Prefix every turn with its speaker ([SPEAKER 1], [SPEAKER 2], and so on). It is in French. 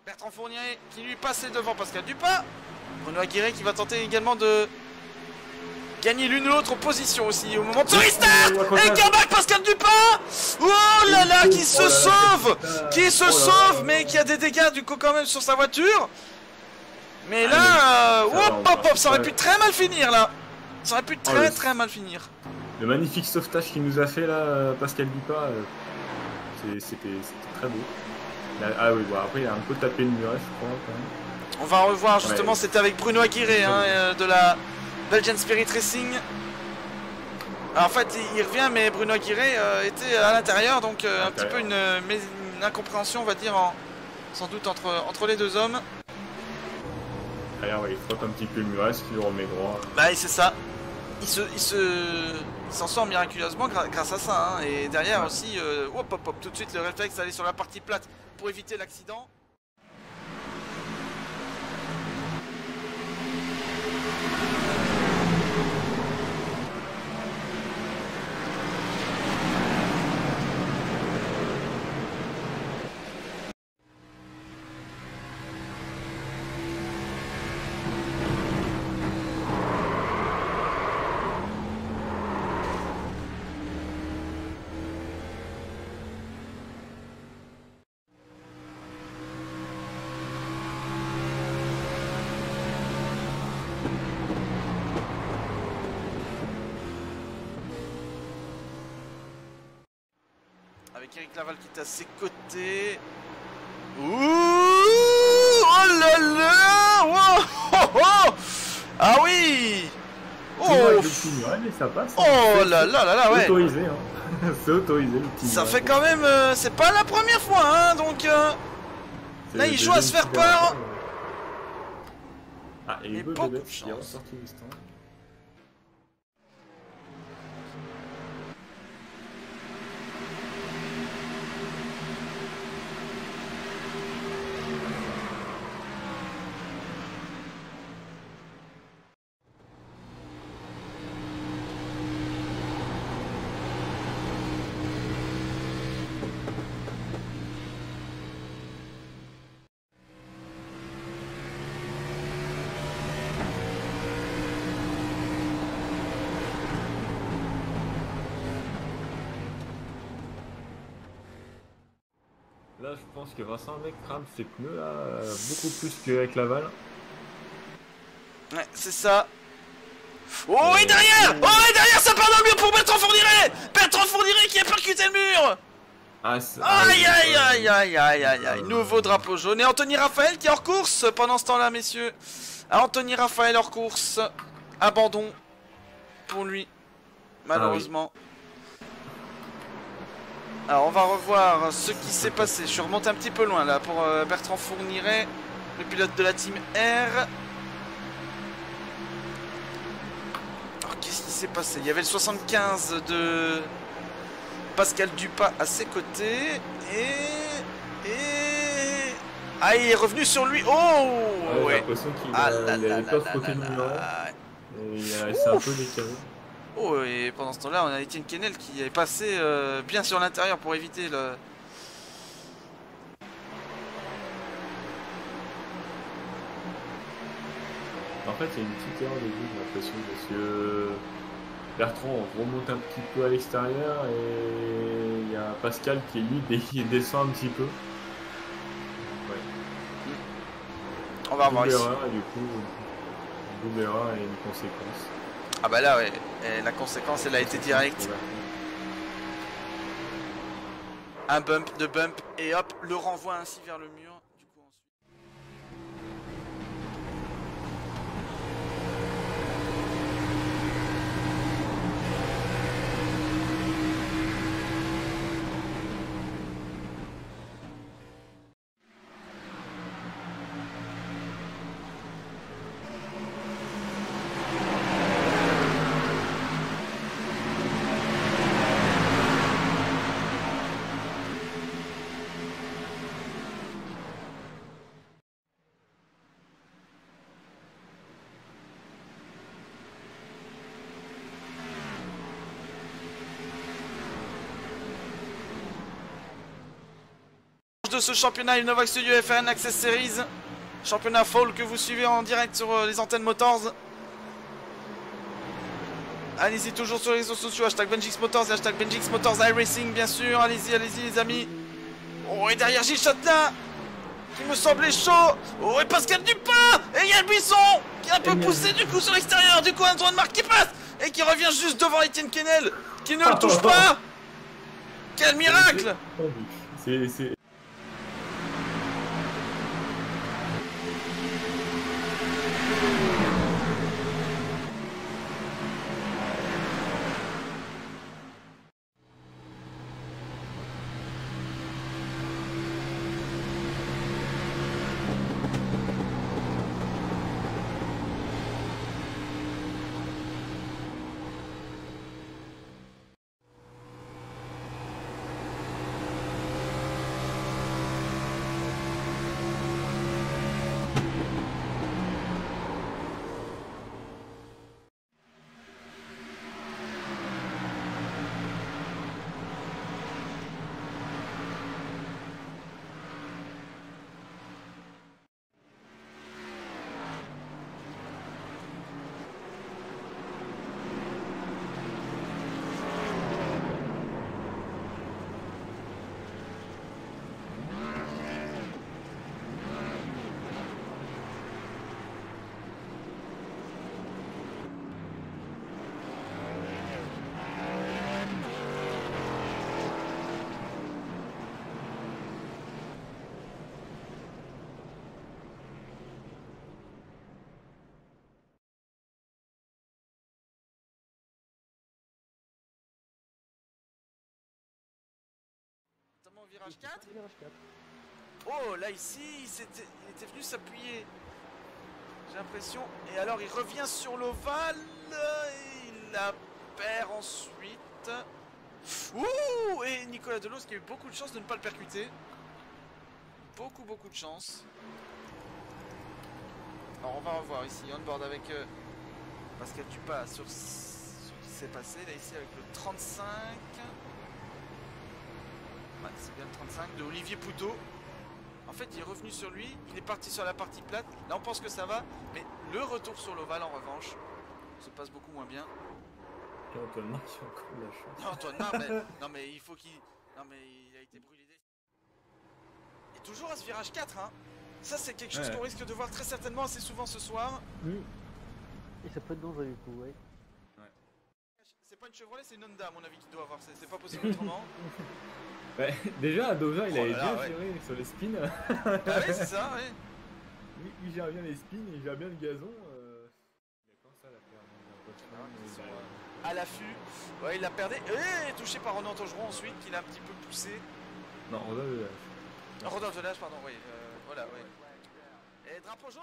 [SPEAKER 1] Bertrand Fourniret qui lui passe devant Pascal Dupas. Bruno Aguirre qui va tenter également de gagner l'une ou l'autre position aussi au moment de ce restart. Et Carmack, Pascal Dupas. Oh là là, qui se sauve. Qui se sauve, mais qui a des dégâts du coup quand même sur sa voiture. Mais là, hop hop hop, ça aurait pu très mal finir là. Ça aurait pu très mal finir.
[SPEAKER 2] Le magnifique sauvetage qu'il nous a fait là, Pascal Dupas, c'était très beau. Là, ah oui, bon, après il a un peu tapé le muret, je crois quand même.
[SPEAKER 1] On va revoir justement, c'était avec Bruno Aguirre de la Belgian Spirit Racing. Alors, en fait, il revient, mais Bruno Aguirre était à l'intérieur, donc un petit peu une incompréhension, on va dire, sans doute entre les deux hommes.
[SPEAKER 2] D'ailleurs, il frotte un petit peu le muret, ce qui le remet droit.
[SPEAKER 1] Bah, c'est ça. Il s'en sort miraculeusement grâce à ça. Hein. Et derrière aussi, hop, hop, hop, tout de suite le réflexe d'aller sur la partie plate pour éviter l'accident. Avec Eric Laval qui est à ses côtés. Ouh, oh là là, wow, oh, oh. Ah oui. Oh,
[SPEAKER 2] ça passe.
[SPEAKER 1] Oh là là là là, ouais.
[SPEAKER 2] C'est autorisé, hein. C'est autorisé le petit.
[SPEAKER 1] Ça fait quand même, c'est pas la première fois, hein, donc là il joue à se faire peur.
[SPEAKER 2] Ah, et il
[SPEAKER 1] beaucoup de chance.
[SPEAKER 2] Là, je pense que Vincent Mec crame ses pneus là, beaucoup plus qu'avec Laval.
[SPEAKER 1] Ouais, c'est ça. Oh, et derrière! Oh, et derrière, ça part dans le mur pour Bertrand Fourniret! Bertrand Fourniret qui a percuté le mur! Aïe, aïe, aïe, aïe, aïe, aïe, aïe. Nouveau drapeau jaune. Et Anthony Raphaël qui est hors course pendant ce temps-là, messieurs. Anthony Raphaël hors course. Abandon pour lui, malheureusement. Alors on va revoir ce qui s'est passé. Je suis remonté un petit peu loin là pour Bertrand Fourniret, le pilote de la team R. Alors qu'est-ce qui s'est passé? Il y avait le 75 de Pascal Dupas à ses côtés. Ah, il est revenu sur lui. Oh ouais.
[SPEAKER 2] J'ai l'impression qu'il avait pas frotté le numéro. Il s'est un peu décalé.
[SPEAKER 1] Oh, et pendant ce temps-là, on a Etienne Kennel qui est passé bien sur l'intérieur pour éviter le...
[SPEAKER 2] En fait, il y a une petite erreur de vue, j'ai l'impression, parce que Bertrand remonte un petit peu à l'extérieur et il y a Pascal qui, lui, descend un petit peu. Ouais.
[SPEAKER 1] On va revoir ici.
[SPEAKER 2] Erreur, et du coup, double erreur et une conséquence.
[SPEAKER 1] Ah bah là, ouais, et la conséquence, elle a été directe. Un bump, deux bumps, et hop, le renvoi ainsi vers le mur. Du coup, ensuite... de ce championnat Innova Studio F1 Access Series. Championnat Fall que vous suivez en direct sur les antennes Motors. Allez-y, toujours sur les réseaux sociaux, hashtag BenJX Motors et hashtag BenJX Motors iRacing, bien sûr. Allez-y, allez-y, les amis. Oh, et derrière Gilles Châtelain, qui me semblait chaud. Oh, et Pascal Dupin. Et Yann Buisson, qui est un peu poussé du coup sur l'extérieur. Du coup, Antoine Marc qui passe et qui revient juste devant Étienne Kennel, qui ne le touche pas. Quel miracle.
[SPEAKER 2] C'est...
[SPEAKER 1] Au virage 4. Oh, là ici, il était venu s'appuyer. J'ai l'impression. Et alors il revient sur l'ovale. Et il la perd ensuite. Ouh. Et Nicolas Delos qui a eu beaucoup de chance de ne pas le percuter. Beaucoup de chance. Alors on va revoir ici on board avec Pascal Dupin sur ce qui s'est passé. Là ici avec le 35. Ouais, c'est bien le 35 de Olivier Poutot. En fait il est revenu sur lui, il est parti sur la partie plate. Là on pense que ça va, mais le retour sur l'ovale en revanche se passe beaucoup moins bien.
[SPEAKER 2] Et Antoine Marc qui a encore de la chance.
[SPEAKER 1] Non, Antoine Marc, non mais il faut qu'il... Non mais il a été brûlé. Et toujours à ce virage 4 hein. Ça c'est quelque chose qu'on risque de voir très certainement assez souvent ce soir.
[SPEAKER 3] Et ça peut être dangereux du coup, ouais.
[SPEAKER 1] C'est pas une Chevrolet, c'est une Honda à mon avis qui doit avoir, c'est pas possible autrement.
[SPEAKER 2] Ouais, déjà à Dover il avait
[SPEAKER 1] là,
[SPEAKER 2] bien géré sur les spins.
[SPEAKER 1] Ah oui c'est ça, ouais.
[SPEAKER 2] Il gère bien les spins, il gère bien le gazon. D'accord, ça la perd.
[SPEAKER 1] À l'affût, ouais il l'a perdu. Et touché par Ronan Togeron ensuite, qui l'a un petit peu poussé.
[SPEAKER 2] Non, Rodolphe Delage.
[SPEAKER 1] Rodolphe Delage, pardon, oui. Voilà, oui. Et drapeau jaune.